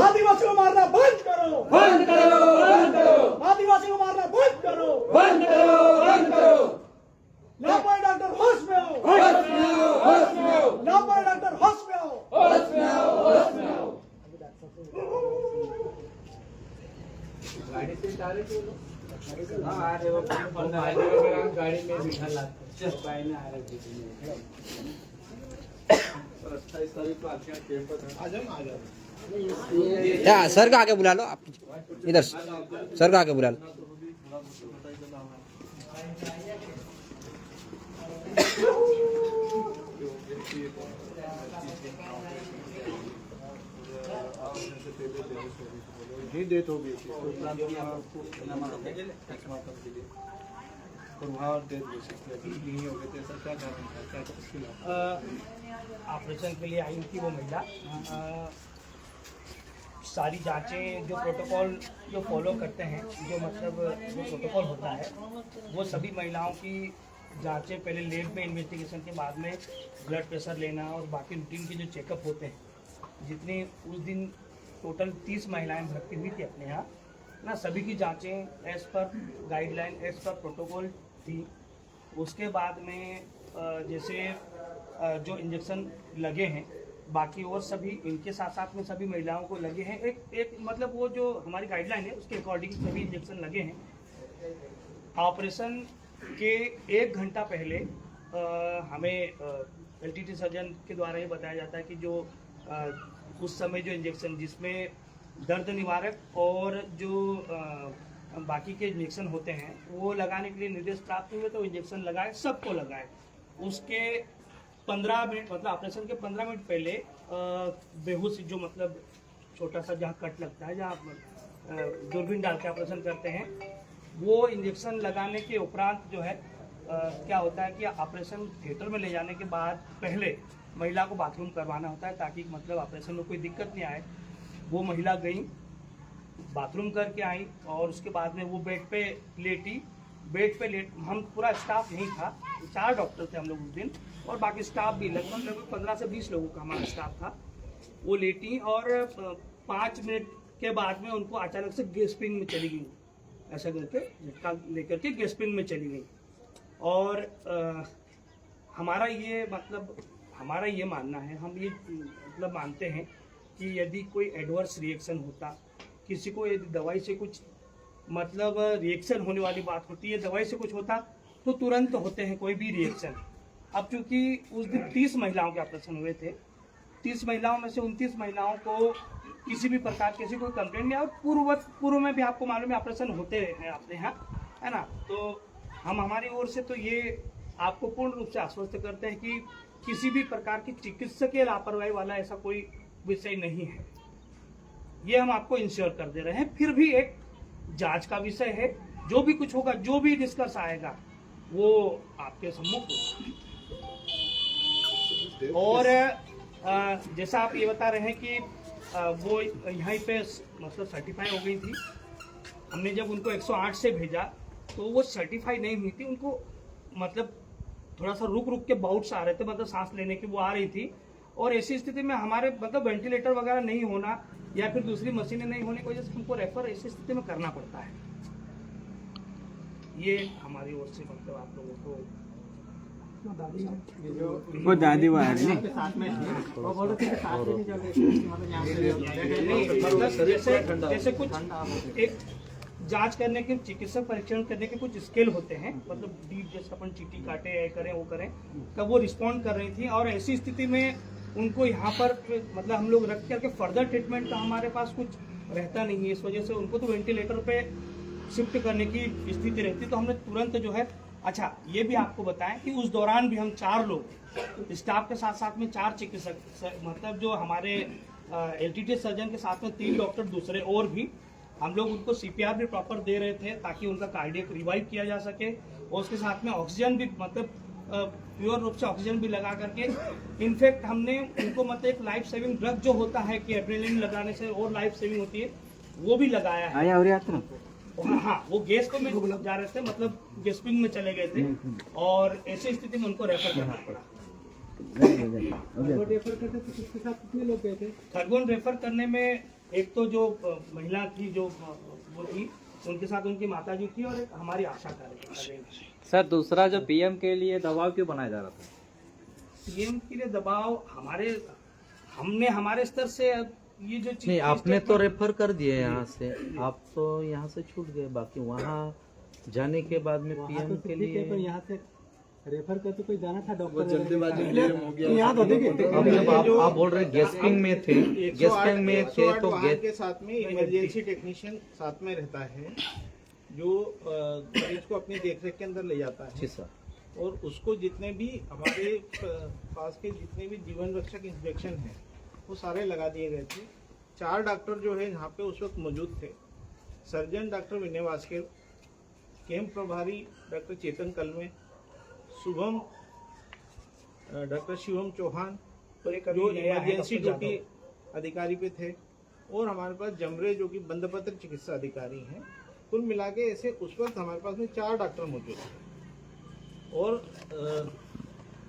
आदिवासी को मारना बंद करो, बंद करो, बंद करो, आदिवासी को मारना बंद करो, बंद करो, बंद करो। लापरवाह डॉक्टर होश में आओ, होश में आओ, होश में आओ, लापरवाह डॉक्टर होश में आओ, होश में आओ, होश में आओ। गाड़ी से डाले थे लोग। हाँ आ रहे वो गाड़ी में बिठा लाते पाए आ रहे थे। 28 तारीख को आके पेपर आ जाओ आ जाओ। या सर को आके बुला लो आप, इधर सर को आके बुला लो। ही डेट होगी ऑपरेशन के लिए आई थी वो महिला। सारी जांचें जो प्रोटोकॉल जो फॉलो करते हैं, जो मतलब जो प्रोटोकॉल होता है, वो सभी महिलाओं की जांचें पहले लैब में इन्वेस्टिगेशन के बाद में ब्लड प्रेशर लेना और बाकी रूटीन के जो चेकअप होते हैं, जितनी उस दिन टोटल 30 महिलाएं भर्ती हुई थी अपने यहाँ ना, सभी की जांचें as per guideline as per protocol थी। उसके बाद में जैसे जो इंजेक्शन लगे हैं बाकी और सभी इनके साथ साथ में सभी महिलाओं को लगे हैं, एक मतलब वो जो हमारी गाइडलाइन है उसके अकॉर्डिंग सभी इंजेक्शन लगे हैं। ऑपरेशन के 1 घंटा पहले हमें एलटीटी सर्जन के द्वारा ये बताया जाता है कि जो उस समय जो इंजेक्शन जिसमें दर्द निवारक और जो बाकी के इंजेक्शन होते हैं वो लगाने के लिए निर्देश प्राप्त हुए, तो इंजेक्शन लगाए, सबको लगाए। उसके 15 मिनट मतलब ऑपरेशन के 15 मिनट पहले बेहोशी जो मतलब छोटा सा जहाँ कट लगता है, जहाँ दूरबीन डाल के ऑपरेशन करते हैं, वो इंजेक्शन लगाने के उपरांत जो है क्या होता है कि ऑपरेशन थिएटर में ले जाने के बाद पहले महिला को बाथरूम करवाना होता है ताकि मतलब ऑपरेशन में कोई दिक्कत नहीं आए। वो महिला गई, बाथरूम करके आई और उसके बाद में वो बेड पे लेटी। हम पूरा स्टाफ यहीं था, 4 डॉक्टर थे हम लोग उस दिन और बाकी स्टाफ भी लगभग 15 से 20 लोगों का हमारा स्टाफ था। वो लेटी और 5 मिनट के बाद में उनको अचानक से गैस्पिंग में चली गई, ऐसा करके झटका लेकर के गैस्पिंग में चली गई। और हमारा ये मानना है, हम ये मतलब मानते हैं कि यदि कोई एडवर्स रिएक्शन होता, किसी को यदि दवाई से कुछ मतलब रिएक्शन होने वाली बात होती है, दवाई से कुछ होता तो तुरंत होते हैं कोई भी रिएक्शन। अब चूंकि उस दिन 30 महिलाओं के ऑपरेशन हुए थे, 30 महिलाओं में से 29 महिलाओं को किसी भी प्रकार की कोई कंप्लेंट नहीं, और पूर्व में भी आपको मालूम है ऑपरेशन होते हैं अपने यहाँ, है ना। तो हम हमारी ओर से तो ये आपको पूर्ण रूप से आश्वस्त करते हैं कि किसी भी प्रकार की चिकित्सकीय लापरवाही वाला ऐसा कोई विषय नहीं है, ये हम आपको इंश्योर कर दे रहे हैं। फिर भी एक जांच का विषय है, जो भी कुछ होगा, जो भी डिस्कस आएगा वो आपके सम्मुख होगा। और जैसा आप ये बता रहे हैं कि वो यहाँ पे मतलब सर्टिफाई हो गई थी, हमने जब उनको 108 से भेजा तो वो सर्टिफाई नहीं हुई थी, उनको मतलब थोड़ा सा रुक के बाउट्स आ रहे थे, मतलब सांस लेने की वो आ रही थी। और ऐसी स्थिति में हमारे मतलब वेंटिलेटर वगैरह नहीं होना या फिर दूसरी मशीनें नहीं होने की वजह से हमको रेफर ऐसी स्थिति में करना पड़ता है। ये हमारी ओर से मतलब आप लोगों को वो दादी जैसे कुछ एक जांच करने के, चिकित्सक परीक्षण करने के कुछ स्केल होते हैं, मतलब डीप जैसे अपन चीटी काटे करें वो करें, तब वो रिस्पॉन्ड कर रही थी। और ऐसी स्थिति में उनको यहाँ पर मतलब हम लोग रख करके फर्दर ट्रीटमेंट का हमारे पास कुछ रहता नहीं है, इस वजह से उनको तो वेंटिलेटर पे शिफ्ट करने की स्थिति रहती, तो हमने तुरंत जो है। अच्छा, ये भी आपको बताएं कि उस दौरान भी हम 4 लोग स्टाफ के साथ साथ में 4 चिकित्सक, मतलब जो हमारे एलटीटी सर्जन के साथ में 3 डॉक्टर दूसरे और भी, हम लोग उनको सीपीआर भी प्रॉपर दे रहे थे ताकि उनका कार्डियक रिवाइव किया जा सके। और उसके साथ में ऑक्सीजन भी मतलब प्योर रूप से ऑक्सीजन भी लगा करके, इनफैक्ट हमने उनको मतलब एक लाइफ सेविंग ड्रग जो होता है कि एड्रेनलिन लगाने से और लाइफ सेविंग होती है, वो भी लगाया है। हाँ, वो गैस को में जा रहे थे, मतलब गैस्पिंग में चले गए थे और ऐसी स्थिति में उनको रेफर करना पड़ा। रेफर करते तो किसके साथ कितने लोग गए थे? खरगोन रेफर करने में एक तो जो महिला थी जो वो थी, उनके साथ उनकी माता जी थी और एक हमारी आशा कार्यकर्ता। सर दूसरा जो पीएम के लिए दबाव क्यों बनाया जा रहा था? पीएम के लिए दबाव हमने हमारे स्तर से ये जो नहीं, आपने तो रेफर कर दिए यहाँ से, आप तो यहाँ से छूट गए, बाकी वहाँ जाने के बाद में पीएम के लिए यहाँ से रेफर कर तो कोई जाना था डॉक्टर जल्दीबाजी में हो गया। यहाँ तो देखिए अब जब आप बोल रहे गेस्टिंग में थे, गेस्टिंग में थे तो के साथ में इमरजेंसी टेक्नीशियन साथ में रहता है जो मरीज को अपनी देखरेख के अंदर ले जाता है। जी सर। और उसको जितने भी हमारे पास के जितने भी जीवन रक्षक इंस्पेक्शन है वो सारे लगा दिए गए थे। 4 डॉक्टर जो है यहाँ पे उस वक्त मौजूद थे। सर्जन डॉक्टर विनय वास्केल, कैंप प्रभारी डॉक्टर चेतन कलमे, शुभम डॉक्टर शिवम चौहान जो इमरजेंसी ड्यूटी अधिकारी पे थे, और हमारे पास जमरे जो कि बंदपत्र चिकित्सा अधिकारी हैं। कुल मिला के ऐसे उस वक्त हमारे पास में 4 डॉक्टर मौजूद थे। और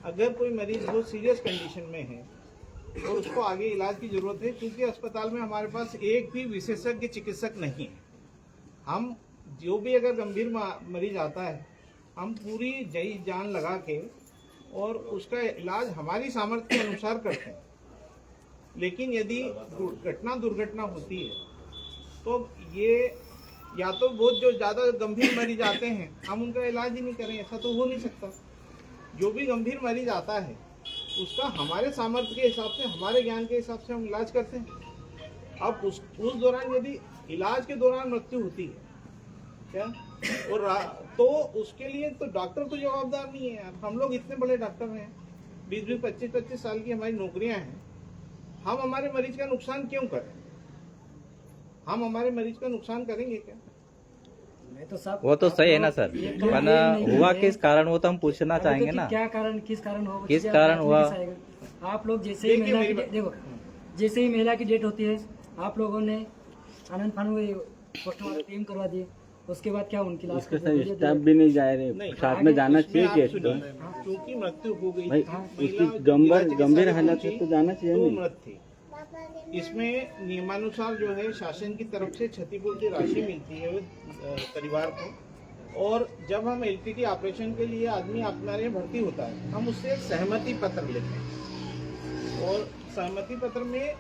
अगर कोई मरीज बहुत सीरियस कंडीशन में है और उसको आगे इलाज की जरूरत है, क्योंकि अस्पताल में हमारे पास एक भी विशेषज्ञ चिकित्सक नहीं है। हम जो भी अगर गंभीर मरीज आता है हम पूरी जी जान लगा के और उसका इलाज हमारी सामर्थ्य के अनुसार करते हैं। लेकिन यदि दुर्घटना होती है तो ये या तो बहुत जो ज़्यादा गंभीर मरीज आते हैं हम उनका इलाज ही नहीं करें, ऐसा तो हो नहीं सकता। जो भी गंभीर मरीज आता है उसका हमारे सामर्थ्य के हिसाब से, हमारे ज्ञान के हिसाब से हम इलाज करते हैं। अब उस दौरान यदि इलाज के दौरान मृत्यु होती है क्या, और तो उसके लिए तो डॉक्टर तो जवाबदार नहीं है यार। हम लोग इतने बड़े डॉक्टर हैं, 20-20, 25-25 साल की हमारी नौकरियां हैं, हम हमारे मरीज का नुकसान क्यों करें? हम हमारे मरीज का नुकसान करेंगे क्या? वो तो सही है ना सर, पर हुआ किस कारण वो तो हम पूछना चाहेंगे ना। क्या कारण, किस कारण हुआ, किस कारण हुआ? आप लोग जैसे ही महिला की देखो, जैसे ही महिला की डेट होती है आप लोगों ने आनंद फानू पोस्टमार्टम टीम करवा दिए, उसके बाद क्या उनकी लाश स्टाफ भी नहीं जा रहे, साथ में जाना चाहिए। क्योंकि मृत्यु हो गई, उसकी गंभीर हालत है तो जाना चाहिए तो नहीं। मृत थी। इसमें नियमानुसार जो है शासन की तरफ से क्षतिपूर्ति राशि मिलती है परिवार को। और जब हम एलटीटी ऑपरेशन के लिए आदमी हमारे यहाँ भर्ती होता है हम उससे एक सहमति पत्र लेते हैं, और सहमति पत्र में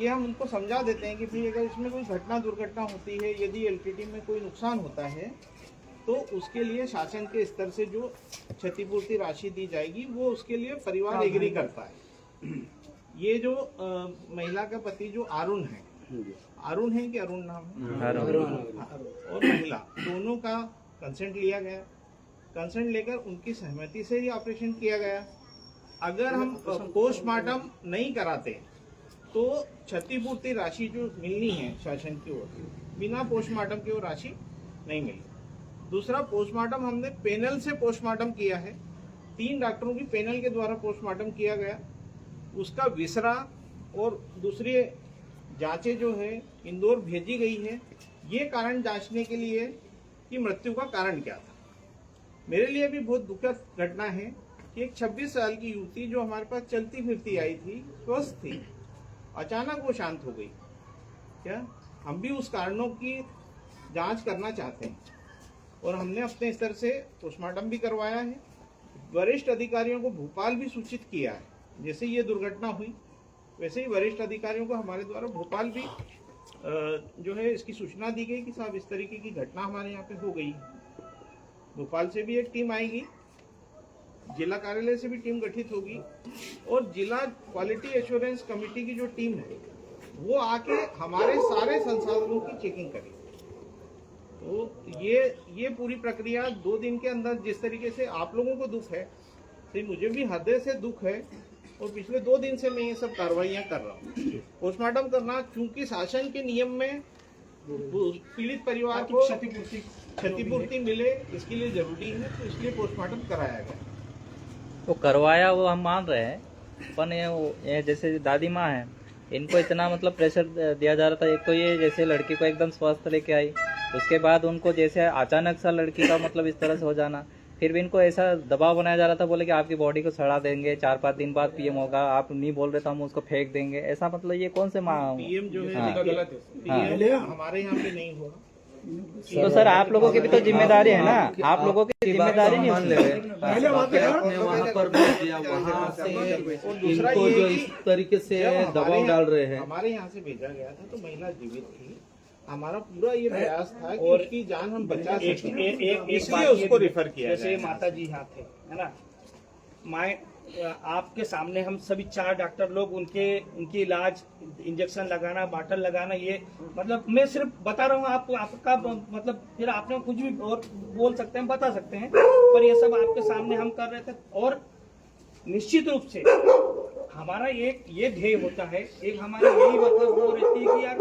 ये हम उनको समझा देते हैं कि भाई अगर इसमें कोई दुर्घटना होती है, यदि एलटीटी में कोई नुकसान होता है तो उसके लिए शासन के स्तर से जो क्षतिपूर्ति राशि दी जाएगी वो उसके लिए परिवार एग्री करता है। ये जो महिला का पति जो अरुण है कि अरुण नाम है, और महिला दोनों का कंसेंट लिया गया। कंसेंट लेकर उनकी सहमति से ही ऑपरेशन किया गया। अगर हम पोस्टमार्टम नहीं कराते तो क्षतिपूर्ति राशि जो मिलनी है शासन की ओर, बिना पोस्टमार्टम की वो राशि नहीं मिली। दूसरा, पोस्टमार्टम हमने पैनल से पोस्टमार्टम किया है, 3 डॉक्टरों की पैनल के द्वारा पोस्टमार्टम किया गया। उसका विसरा और दूसरी जांचें जो है इंदौर भेजी गई है, ये कारण जांचने के लिए कि मृत्यु का कारण क्या था। मेरे लिए भी बहुत दुखद घटना है कि एक 26 साल की युवती जो हमारे पास चलती फिरती आई थी, स्वस्थ थी, अचानक वो शांत हो गई। क्या हम भी उस कारणों की जांच करना चाहते हैं और हमने अपने स्तर से पोस्टमार्टम भी करवाया है। वरिष्ठ अधिकारियों को भोपाल भी सूचित किया है। जैसे ये दुर्घटना हुई वैसे ही वरिष्ठ अधिकारियों को हमारे द्वारा भोपाल भी जो है इसकी सूचना दी गई कि साहब इस तरीके की घटना हमारे यहाँ पे हो गई। भोपाल से भी एक टीम आएगी, जिला कार्यालय से भी टीम गठित होगी, और जिला क्वालिटी एश्योरेंस कमेटी की जो टीम है वो आके हमारे सारे संसाधनों की चेकिंग करेगी। तो ये पूरी प्रक्रिया 2 दिन के अंदर, जिस तरीके से आप लोगों को दुख है तो मुझे भी हृदय से दुख है, और पिछले 2 दिन से मैं ये सब कार्रवाइयाँ कर रहा हूँ। पोस्टमार्टम करना चूंकि शासन के नियम में पीड़ित परिवार को क्षतिपूर्ति मिले इसके लिए जरूरी है, तो इसलिए पोस्टमार्टम कराया गया। तो करवाया वो हम मान रहे हैं, पर ये जैसे दादी माँ है, इनको इतना मतलब प्रेशर दिया जा रहा था। एक तो ये जैसे लड़की को एकदम स्वस्थ लेके आई, उसके बाद उनको जैसे अचानक सा लड़की का मतलब इस तरह से हो जाना, फिर फिर भी इनको ऐसा दबाव बनाया जा रहा था, बोले कि आपकी बॉडी को सड़ा देंगे, 4-5 दिन बाद पीएम होगा, आप नहीं बोल रहे तो हम उसको फेंक देंगे, ऐसा मतलब ये कौन से पीएम जो है हाँ। गलत है, पीएम हमारे यहाँ पे नहीं हुआ। तो सर आप लोगों की भी तो जिम्मेदारी है ना, आप लोगों की जिम्मेदारी नहीं मान ले होती। रहे आपने वहाँ पर भेज दिया, वहाँ से इनको जो इस तरीके से दबाव डाल रहे हैं। हमारे यहाँ से भेजा गया था तो महिला जीवित थी, हमारा पूरा ये प्रयास था कि उसकी जान हम बचा सकें, इसलिए उसको रिफर किया। जैसे माता जी यहाँ थे, है ना, मैं आपके सामने हम सभी 4 डॉक्टर लोग उनकी इलाज, इंजेक्शन लगाना, बॉटल लगाना, ये मतलब मैं सिर्फ बता रहा हूँ आपका मतलब, फिर आपने कुछ भी और बोल सकते हैं, बता सकते हैं, पर ये सब आपके सामने हम कर रहे थे। और निश्चित रूप से हमारा एक ये ध्येय होता है, एक हमारा यही मतलब वो रहती है कि यार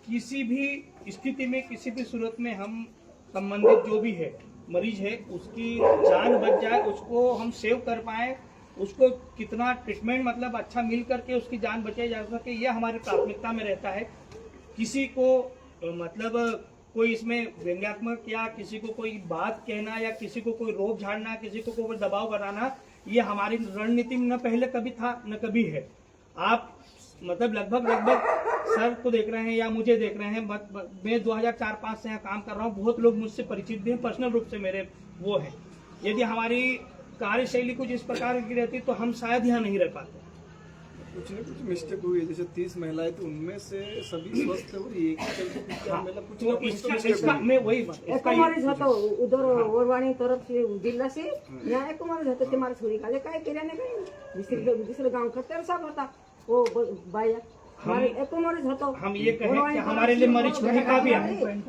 किसी भी स्थिति में, किसी भी सूरत में हम संबंधित जो भी है मरीज है उसकी जान बच जाए, उसको हम सेव कर पाए, उसको कितना ट्रीटमेंट मतलब अच्छा मिल करके उसकी जान बचाई जा सके, ये हमारी प्राथमिकता में रहता है। किसी को मतलब कोई इसमें व्यंग्यात्मक या किसी को कोई बात कहना या किसी को कोई रोक झाड़ना, किसी को कोई दबाव बनाना, ये हमारी रणनीति में न पहले कभी था न कभी है। आप मतलब लगभग सर को देख रहे हैं या मुझे देख रहे हैं, मैं 2004-5 से यहाँ काम कर रहा हूँ, बहुत लोग मुझसे परिचित भी हैं, पर्सनल रूप से मेरे वो है। यदि हमारी कार्यशैली कुछ इस प्रकार की रहती तो हम शायद यहाँ नहीं रह पाते। कुछ न कुछ मिस्टेक हुई है, जैसे 30 महिलाएं तो उनमें से सभी स्वस्थ है और एक ही चलते फिरते महिला कुछ न कुछ इसका मैं वही एक मरीज होता उधर ओरवाणी तरफ से जिला से, यहाँ एक मरीज होता तुम्हारे छोरी का काय केल्या नाही काही दुसरे गांव का तेरा सब होता वो बाया हमारे एक मरीज होता। हम ये कहें कि हमारे लिए मरीज कहीं का भी आए, कहीं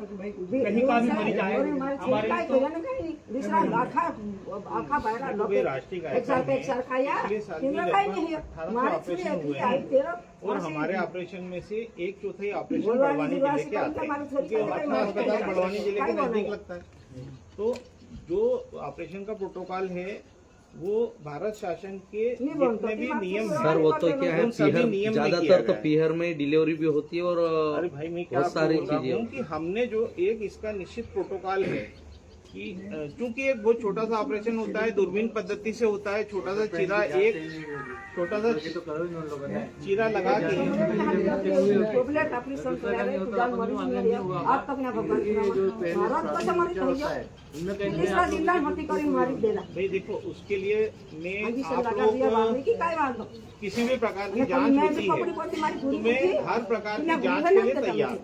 का भी मरीज आए हमारे काय केल्या नाही काही दुसरा आखा बाहेर एक सारखा या तिला काही नाही हमारे छोरी आई तेरा। और हमारे ऑपरेशन में से 1/4 ऑपरेशन बड़वानी जिले के आते हैं, क्योंकि अपना अस्पताल बड़वानी जिले के नजदीक लगता है। तो जो ऑपरेशन का प्रोटोकॉल है वो भारत शासन के जितने भी नियम हैं, सर वो तो क्या है, पीहर ज्यादातर तो पीहर में डिलीवरी भी होती है और अरे भाई मैं क्या बहुत सारी बोल रहा चीजें हूँ कि हमने जो एक इसका निश्चित प्रोटोकॉल है कि चूंकि एक बहुत छोटा सा ऑपरेशन होता है, दूरबीन पद्धति से होता है, छोटा सा चीरा, एक छोटा सा चीरा लगा के भाई देखो, उसके लिए मैं आप लोगों को किसी भी प्रकार की जांच होती है तो मैं हर प्रकार की जांच के लिए तैयार।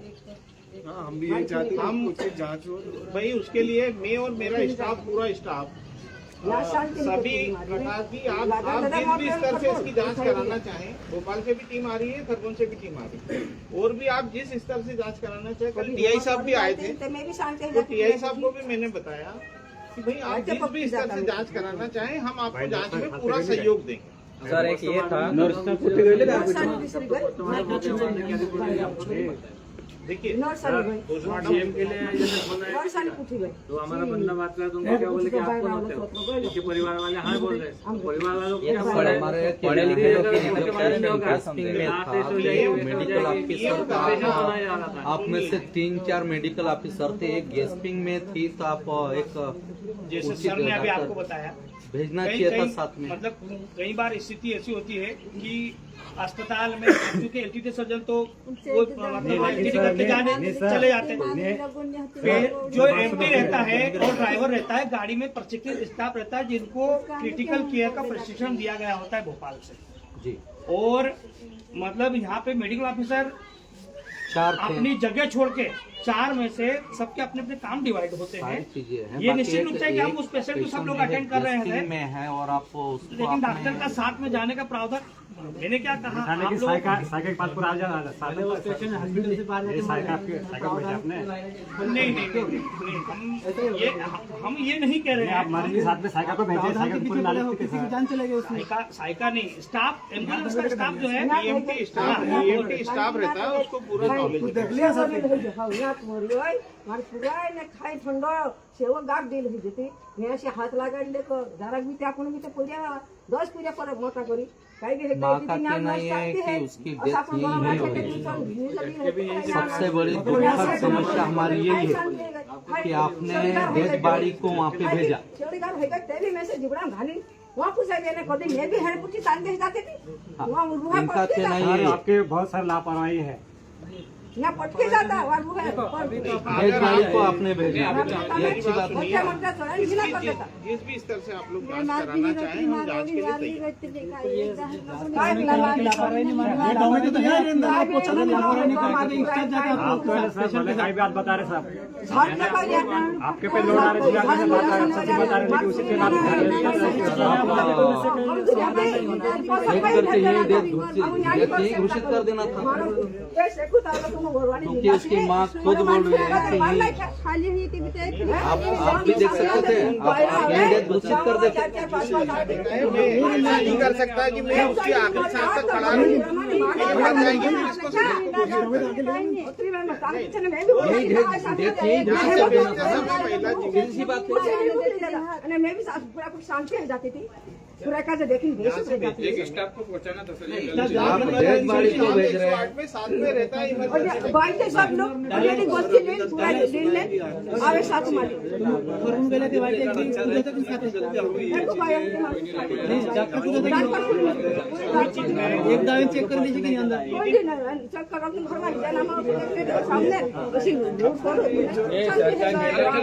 हाँ, हम भी ये चाहते हैं हम कुछ जांच हो भाई, उसके लिए मैं और मेरा स्टाफ, पूरा स्टाफ सभी प्रकार की आप जिस भी स्तर से इसकी जांच कराना चाहें, भोपाल से भी टीम आ रही है, खरगोन से भी टीम आ रही है, और भी आप जिस स्तर से जांच कराना चाहें। कल टीआई साहब भी आए थे, तो टीआई साहब को भी मैंने बताया कि भाई आप जिस भी स्तर से जांच कराना चाहें, हम आपको जांच में पूरा सहयोग देंगे। सर एक ये था, देखिए पोस्टमार्टम के लिए तो हमारा बंदा बात कर तो क्या बोले कि आप कौन होते हो, उनके परिवार वाले हाँ बोल रहे हैं, परिवार वालों ये को हमारे पढ़े लिखे लोग की जो कैंपिंग में था, मेडिकल ऑफिसर था, आप में से 3-4 मेडिकल ऑफिसर थे, एक गेस्पिंग में थी, तो आप एक जैसे सर ने अभी आपको बताया भेजना चाहिए था साथ में। मतलब कई बार स्थिति ऐसी होती है कि अस्पताल में क्योंकि एलटीटी सर्जन तो वो मतलब एलटीटी करके जाने चले जाते हैं, फिर जो एमपी रहता है और ड्राइवर रहता है, गाड़ी में प्रशिक्षित स्टाफ रहता है जिनको क्रिटिकल केयर का प्रशिक्षण दिया गया होता है भोपाल से जी। और मतलब यहाँ पे मेडिकल ऑफिसर 4 थे, अपनी जगह छोड़ के 4 में से सबके अपने अपने काम डिवाइड होते हैं। चीजें हैं, ये निश्चित रूप से कि हम उस पेशेंट को सब लोग अटेंड कर रहे हैं, में है और आप उसको लेकिन डॉक्टर का साथ में जाने का प्रावधान मैंने क्या कहा, आप लोग साइकिल पास पर आ जाना स्टेशन हॉस्पिटल से बाहर नहीं, हम ये नहीं कह रहे हैं, मरीज के साथ में साइकिल पर भेजे, साइकिल पूरी नाले जान चले गए, साइका नहीं, स्टाफ एम्बुलेंस का स्टाफ जो है ईएमटी स्टाफ रहता है, उसको पूरा नॉलेज खाई ठंड सेव गाठ दिल देते हाथ लगाड़े जरा भी आपण भी पीरिया 10 पीरिया पर मोटा करी माँ का कहना ये है कि उसकी डेथ यही नहीं होगी। सबसे बड़ी दुखद समस्या हमारी यही है कि आपने डेड बॉडी को वहाँ पे भेजा। इनका कहना ये है आपके बहुत सारी लापरवाही है। यहाँ पटके जाता है डेड बॉडी को आपने भेजा, ये अच्छी बात नहीं है। जिस भी स्तर से आप लोग जांच कराना चाहें हम जांच के लिए बात बता रहे साहब, आपके पे लोड आ रहे थे, बता रहे थे उसी के बाद यही घोषित कर देना था, क्योंकि उसकी माँ खुद बोल रही है कि आप भी देख सकते थे, आप यही डेथ घोषित कर देते। मैं नहीं कर सकता कि मैं उसकी आखिरी सांस तक खड़ा रहूं। यही डेथ यही घोषित कर देना था ना, सीधी बात है। मैं भी पूरा कुछ शांति हो जाती थी पूरा का देखी स्टाफ को पहुंचाना था आप डेड बॉडी को भेज रहे हैं। में साथ में रहता है बाइक सब लोग ऑलरेडी गोष्ठी ले पूरा दिन ले आवे साथ मारी करून गेले ते वाटे एक दिन उद्या तक खाते एक दावे चेक कर दीजिए कि अंदर कोई दिन चेक करो कि घर में जाना सामने उसी रोड पर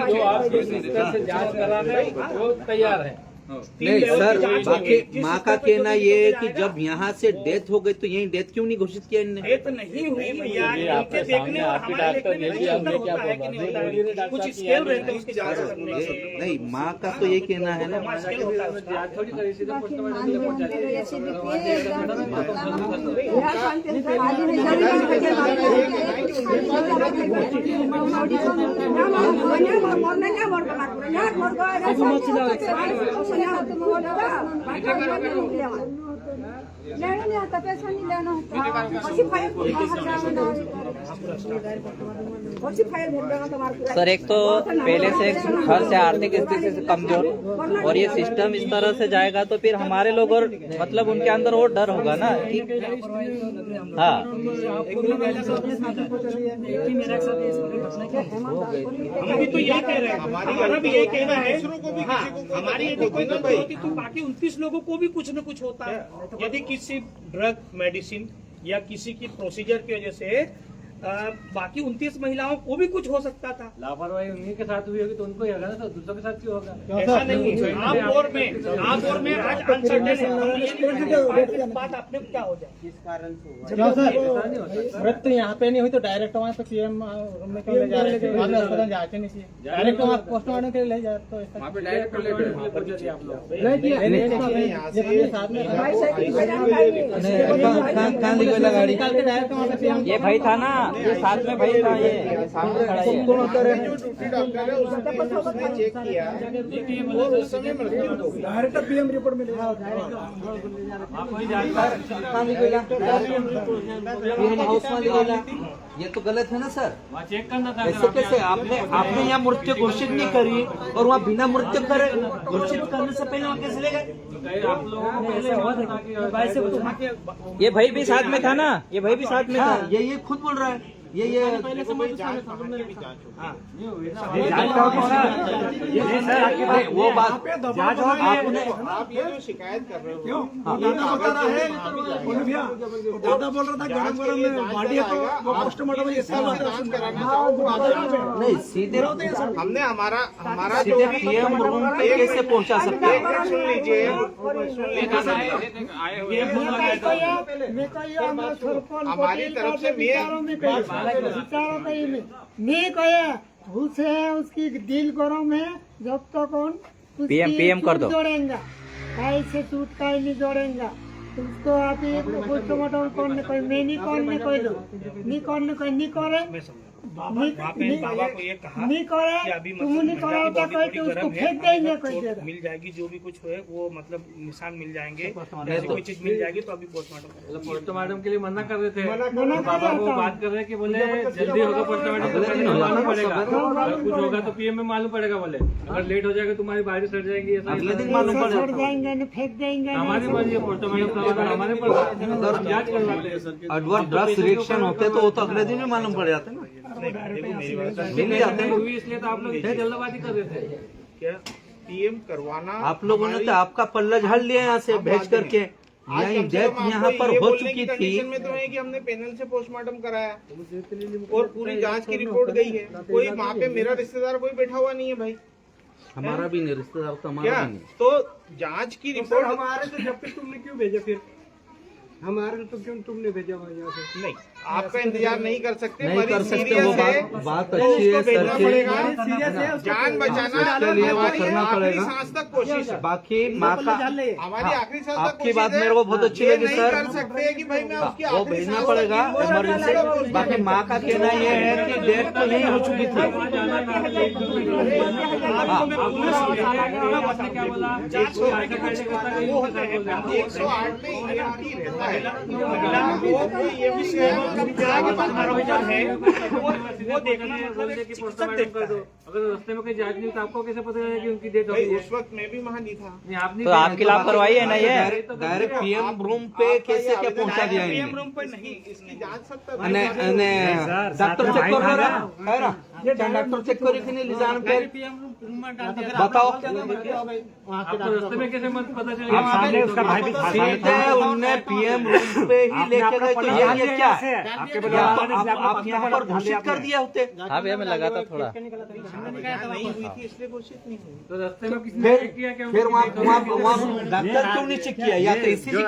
जो आप जिस स्तर से जांच कराना है वो तैयार है। नहीं सर, बाकी माँ का कहना ये है कि जब यहाँ से डेथ हो गई तो यही डेथ क्यों नहीं घोषित किया इनने? डेथ नहीं हुई भैया, इनके देखने और हमारे देखने में अंतर होता है कि नहीं होता है। कुछ स्केल रहते हैं उसकी जांच करने के। नहीं, माँ का तो ये कहना है ना, स्केल होता है उसका। थोड़ी करी सीधे पोस्टमार्टम के लिए पहुंचा लेना नहीं आता पैसा नहीं लेना होता सर एक तो पहले से घर से आर्थिक स्थिति से कमजोर और ये सिस्टम इस तरह से जाएगा तो फिर हमारे लोग और मतलब उनके अंदर और डर होगा ना कि हाँ हम भी तो यही कह रहे हैं, हमारा भी यही कहना है, हमारी यदि कोई गलती होती तो बाकी 29 लोगों को भी कुछ न कुछ होता है। यदि किसी ड्रग मेडिसिन या किसी की प्रोसीजर की वजह से बाकी 29 महिलाओं को भी कुछ हो सकता था। लापरवाही उन्हीं के साथ हुई होगी तो उनको ही होगा ना, तो दूसरों के साथ क्यों होगा? ऐसा नहीं है। आप और मैं आज अनसर्टेन है, हम ये नहीं कहते बात अपने क्या हो जाए। किस कारण से व्रत तो यहाँ पे नहीं हुई तो डायरेक्ट वहाँ पे सीएम में क्यों ले जा रहे थे? अस्पताल जाके नहीं चाहिए, डायरेक्ट वहाँ पोस्टमार्टम के लिए ले जा तो वहाँ पे डायरेक्ट कर लेते हैं आप लोग। नहीं किया साथ में कहाँ निकला गाड़ी? डायरेक्ट वहाँ पे सीएम ये भाई था ना, ये साथ में भाई था, ये सामने खड़ा है। जो ड्यूटी डॉक्टर है उसने चेक किया और उस समय मृत्यु हो गई। डायरेक्ट पीएम रिपोर्ट में कहाँ निकला? हाउस में निकला, ये तो गलत है ना सर। चेक करना था। ऐसे कैसे? आपने यहाँ मृत्यु घोषित नहीं करी और वहाँ बिना मृत्यु करे घोषित करने से पहले वहाँ कैसे ले गए? आप लोगों को ये भाई भी साथ में था ना, ये भाई भी साथ में था। हाँ, ये खुद बोल रहा है, ये पहले समझ जांच बढ़ा के भी जांच होगी। वो बात आपने आप ये जो शिकायत कर रहे हो दादा बोल रहा था गरम गरम में बॉडी है तो वो पोस्टमार्टम में जांच कराना चाहो नहीं सीधे हमने हमारा जो सीधे पीएम रूम पे कैसे पहुंचा सकते हैं? सुन लीजिए हमारी तरफ से मैं कया उसे उसकी दिल गरम है जब तक कौन पीएम कर दो। जोड़ेंगे ऐसे टूट का ही नहीं जोड़ेंगे उसको आप पोस्टमार्टम करने कोई मैं नहीं करने कोई दो नहीं करने कोई नहीं करे वहाँ पे बाबा को ये कहा नहीं करे कि अभी तुम मतलब नहीं करा महिला की होता बॉडी कोई थोड़ी तो उसको गर्म है, फेंक देंगे अभी कोई चोट देर मिल जाएगी, जो भी कुछ है वो मतलब निशान मिल जाएंगे, ऐसी कोई चीज मिल जाएगी तो अभी पोस्टमार्टम पोस्टमार्टम के लिए मना कर रहे थे, मना बाबा को बात कर रहे हैं कि बोले जल्दी होगा पोस्टमार्टम, मालूम पड़ेगा अगर कुछ होगा तो पीएम में मालूम पड़ेगा, बोले अगर लेट हो जाएगा तुम्हारी बारिश सट जाएगी, अगले दिन मालूम छोड़ पड़ेगा। जाएंगे न फेंक देंगे न। हमारे पास ये पोस्टमार्टम हमारे पास जांच करवाते हैं। एडवर्स ड्रग्स रिएक्शन होते तो वो तो अगले दिन भी मालूम पड़ जाते ना, मिल जाते हैं। हुई इसलिए तो आप लोग इतनी जल्दबाजी कर रहे थे। क्या पीएम करवाना आप लोगों ने तो आपका पल्ला झाड़ लिया यहाँ से भेज करके, यही डेथ यहाँ पर हो चुकी थी। में तो है कि हमने पैनल से पोस्टमार्टम कराया और पूरी जांच की रिपोर्ट गई है, कोई वहाँ पे मेरा रिश्तेदार कोई बैठा हुआ नहीं है भाई, हमारा भी नहीं रिश्तेदार तो हमारा क्या भी नहीं। तो जांच की रिपोर्ट हमारे तो जब तक तुमने क्यों भेजा फिर, हमारे तो क्यों तुमने भेजा भाई यहाँ से? नहीं, आपका इंतजार नहीं कर सकते, नहीं कर मरीज सकते, सीरियस वो है, बात तो अच्छी है उसको भेजना सर पड़ेगा। की, जान बचाना उसके लिए वो हमारी करना आखिरी पड़ेगा। सांस तक कोशिश है, बाकी माँ का हमारी आखिरी सांस तक आपकी कोशिश बात है। मेरे को बहुत अच्छी ये लगी नहीं सर, कर सकते कि भाई मैं उसकी वो आखिरी भेजना सांस पड़ेगा तक यूँ इमरजेंसी। बाकी माँ का कहना ये है कि डेथ तो यही हो चुकी थी। क्या बोला 108 में इम्यूनिटी रहता है, वो कोई ये भी है वो देखना मतलब एक चिकित्सक देखता है। अगर रास्ते में कोई जांच नहीं तो आपको कैसे पता चलेगा कि उनकी डेथ हो भाई गई है? उस वक्त मैं भी वहाँ नहीं था। नहीं, आप नहीं तो आपकी लापरवाही है ना ये। डायरेक्ट पीएम रूम पे कैसे क्या पहुंचा दिया पीएम इन्हें? रूम पर नहीं, इसकी जांच सब तक डॉक्टर चेक कर रहा है ना, डॉक्टर चेक करे कि नहीं लिजान पे बताओ। आपको रास्ते में कैसे मत पता चलेगा? सीधे उनने पीएम रूम पे ही लेके गए, तो ये क्या है? आप यहाँ पर घोषित कर दिए होते। हाँ भैया मैं लगा था थोड़ा। नहीं हुई थी इसलिए घोषित नहीं हुई। तो रास्ते में किसने फिर किया क्या? वहाँ डॉक्टर क्यों नहीं चेक किया, या तो इसीलिए